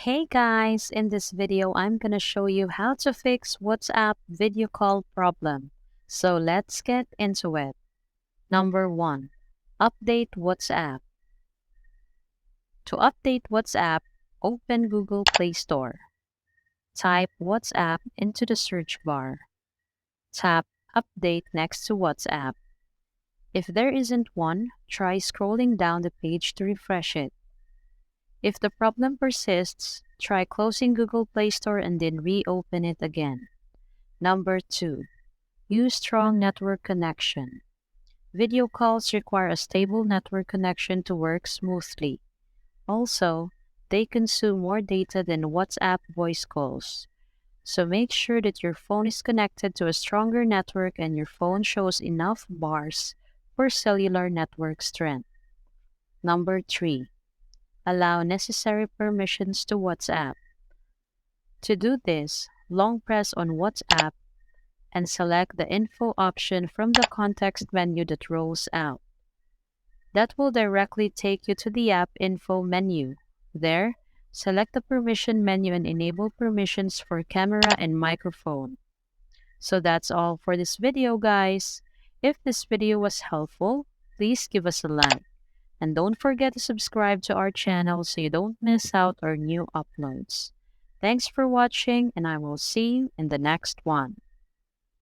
Hey guys, in this video I'm gonna show you how to fix WhatsApp video call problem. So let's get into it. Number 1. Update WhatsApp. To update WhatsApp, open Google Play Store. Type WhatsApp into the search bar. Tap Update next to WhatsApp. If there isn't one, try scrolling down the page to refresh it. If the problem persists, try closing Google Play Store and then reopen it again. Number 2. Use strong network connection. Video calls require a stable network connection to work smoothly. Also, they consume more data than WhatsApp voice calls. So make sure that your phone is connected to a stronger network and your phone shows enough bars for cellular network strength. Number 3. Allow necessary permissions to WhatsApp. To do this, long press on WhatsApp and select the info option from the context menu that rolls out. That will directly take you to the app info menu. There, select the permission menu and enable permissions for camera and microphone. So that's all for this video, guys. If this video was helpful, please give us a like. And don't forget to subscribe to our channel so you don't miss out our new uploads. Thanks for watching, and I will see you in the next one.